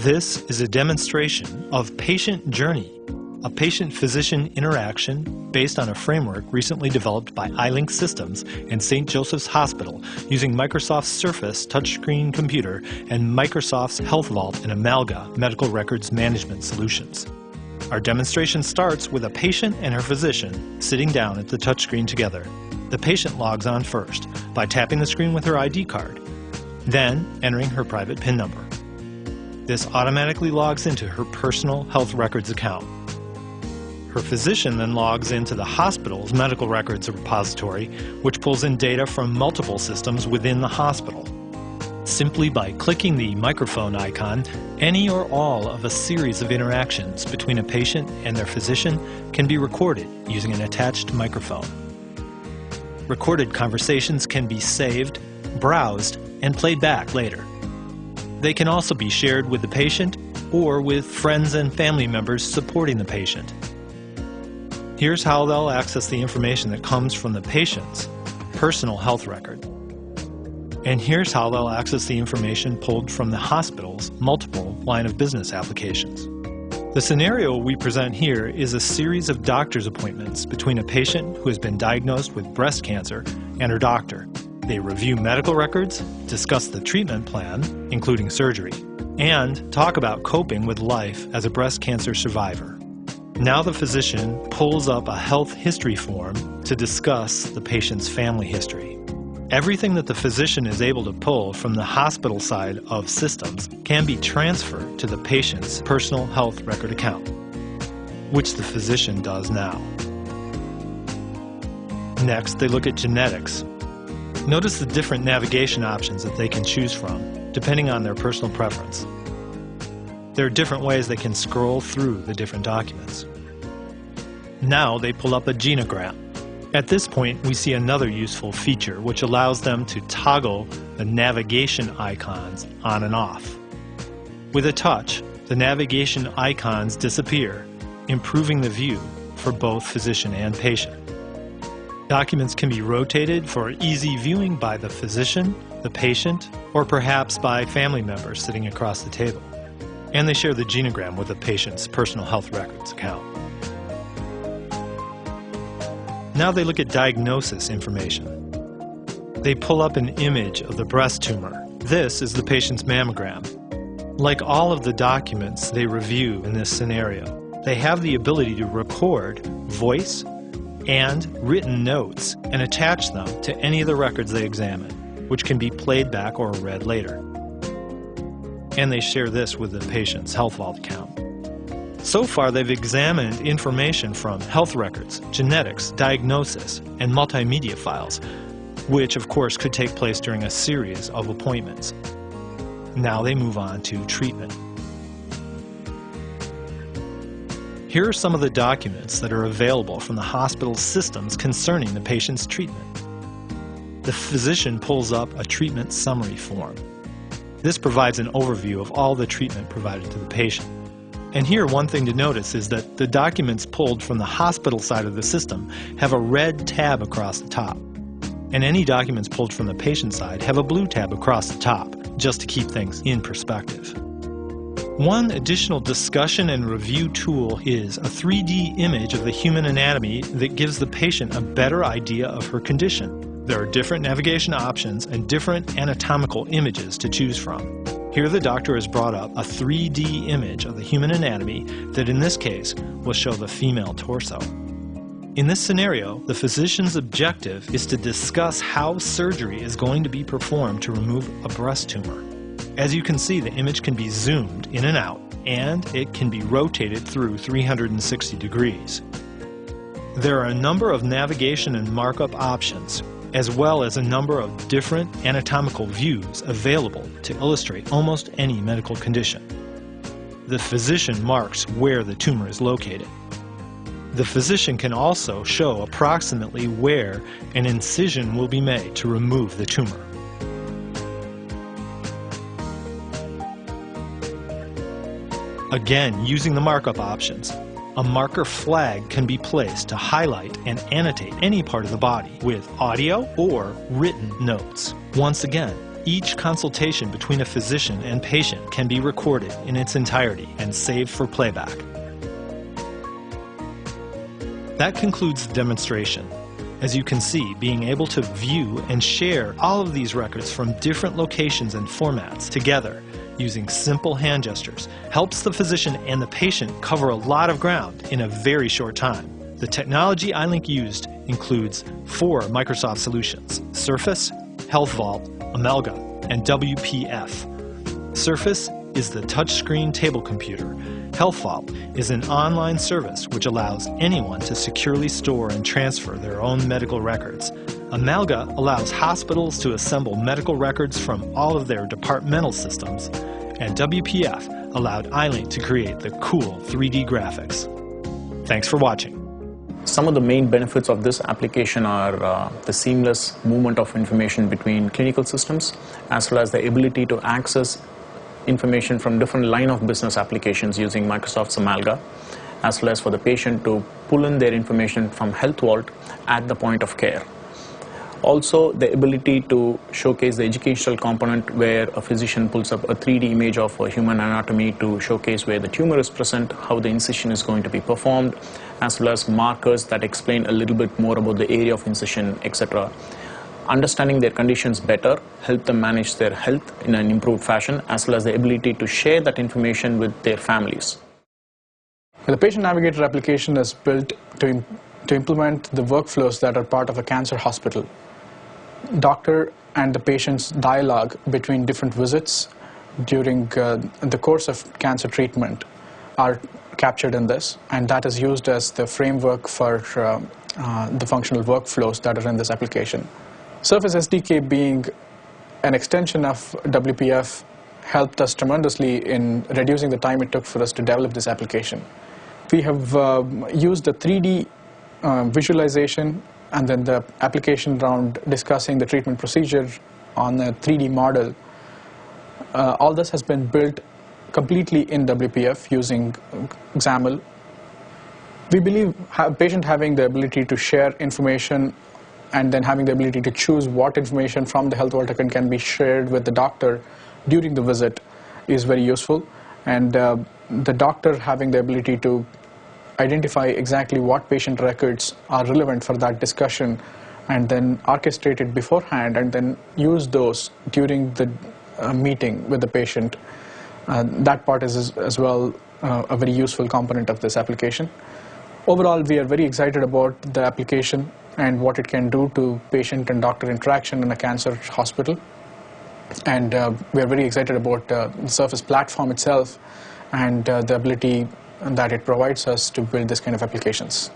This is a demonstration of Patient Journey, a patient-physician interaction based on a framework recently developed by iLink Systems and St. Joseph's Hospital using Microsoft's Surface touchscreen computer and Microsoft's Health Vault and Amalga medical records management solutions. Our demonstration starts with a patient and her physician sitting down at the touchscreen together. The patient logs on first by tapping the screen with her ID card, then entering her private PIN number. This automatically logs into her personal health records account. Her physician then logs into the hospital's medical records repository, which pulls in data from multiple systems within the hospital. Simply by clicking the microphone icon, any or all of a series of interactions between a patient and their physician can be recorded using an attached microphone. Recorded conversations can be saved, browsed, and played back later. They can also be shared with the patient or with friends and family members supporting the patient. Here's how they'll access the information that comes from the patient's personal health record. And here's how they'll access the information pulled from the hospital's multiple line of business applications. The scenario we present here is a series of doctor's appointments between a patient who has been diagnosed with breast cancer and her doctor. They review medical records, discuss the treatment plan, including surgery, and talk about coping with life as a breast cancer survivor. Now the physician pulls up a health history form to discuss the patient's family history. Everything that the physician is able to pull from the hospital side of systems can be transferred to the patient's personal health record account, which the physician does now. Next, they look at genetics. Notice the different navigation options that they can choose from, depending on their personal preference. There are different ways they can scroll through the different documents. Now they pull up a genogram. At this point, we see another useful feature which allows them to toggle the navigation icons on and off. With a touch, the navigation icons disappear, improving the view for both physician and patient. Documents can be rotated for easy viewing by the physician, the patient, or perhaps by family members sitting across the table. And they share the genogram with the patient's personal health records account. Now they look at diagnosis information. They pull up an image of the breast tumor. This is the patient's mammogram. Like all of the documents they review in this scenario, they have the ability to record voice and written notes and attach them to any of the records they examine, which can be played back or read later. And they share this with the patient's Health Vault account. So far, they've examined information from health records, genetics, diagnosis, and multimedia files, which of course could take place during a series of appointments. Now they move on to treatment. Here are some of the documents that are available from the hospital's systems concerning the patient's treatment. The physician pulls up a treatment summary form. This provides an overview of all the treatment provided to the patient. And here, one thing to notice is that the documents pulled from the hospital side of the system have a red tab across the top. And any documents pulled from the patient side have a blue tab across the top, just to keep things in perspective. One additional discussion and review tool is a 3D image of the human anatomy that gives the patient a better idea of her condition. There are different navigation options and different anatomical images to choose from. Here the doctor has brought up a 3D image of the human anatomy that in this case will show the female torso. In this scenario, the physician's objective is to discuss how surgery is going to be performed to remove a breast tumor. As you can see, the image can be zoomed in and out, and it can be rotated through 360 degrees. There are a number of navigation and markup options, as well as a number of different anatomical views available to illustrate almost any medical condition. The physician marks where the tumor is located. The physician can also show approximately where an incision will be made to remove the tumor. Again, using the markup options, a marker flag can be placed to highlight and annotate any part of the body with audio or written notes. Once again, each consultation between a physician and patient can be recorded in its entirety and saved for playback. That concludes the demonstration. As you can see, being able to view and share all of these records from different locations and formats together using simple hand gestures helps the physician and the patient cover a lot of ground in a very short time. The technology iLink used includes 4 Microsoft solutions: Surface, Health Vault, Amelga, and WPF. Surface is the touchscreen table computer. Health Vault is an online service which allows anyone to securely store and transfer their own medical records. Amelga allows hospitals to assemble medical records from all of their departmental systems, and WPF allowed iLink to create the cool 3D graphics. Thanks for watching. Some of the main benefits of this application are the seamless movement of information between clinical systems, as well as the ability to access information from different line of business applications using Microsoft's Amelga, as well as for the patient to pull in their information from Health Vault at the point of care. Also, the ability to showcase the educational component where a physician pulls up a 3D image of a human anatomy to showcase where the tumor is present, how the incision is going to be performed, as well as markers that explain a little bit more about the area of incision, etc. Understanding their conditions better, help them manage their health in an improved fashion, as well as the ability to share that information with their families. The Patient Navigator application is built to implement the workflows that are part of a cancer hospital. Doctor and the patient's dialogue between different visits during the course of cancer treatment are captured in this, and that is used as the framework for the functional workflows that are in this application. Surface SDK, being an extension of WPF, helped us tremendously in reducing the time it took for us to develop this application. We have used the 3D visualization and then the application around discussing the treatment procedure on a 3D model. All this has been built completely in WPF using XAML. We believe patient having the ability to share information and then having the ability to choose what information from the Health Vault account can be shared with the doctor during the visit is very useful. And the doctor having the ability to identify exactly what patient records are relevant for that discussion and then orchestrate it beforehand and then use those during the meeting with the patient. That part is as well a very useful component of this application. Overall, we are very excited about the application and what it can do to patient and doctor interaction in a cancer hospital. And we are very excited about the Surface platform itself and the ability that it provides us to build this kind of applications.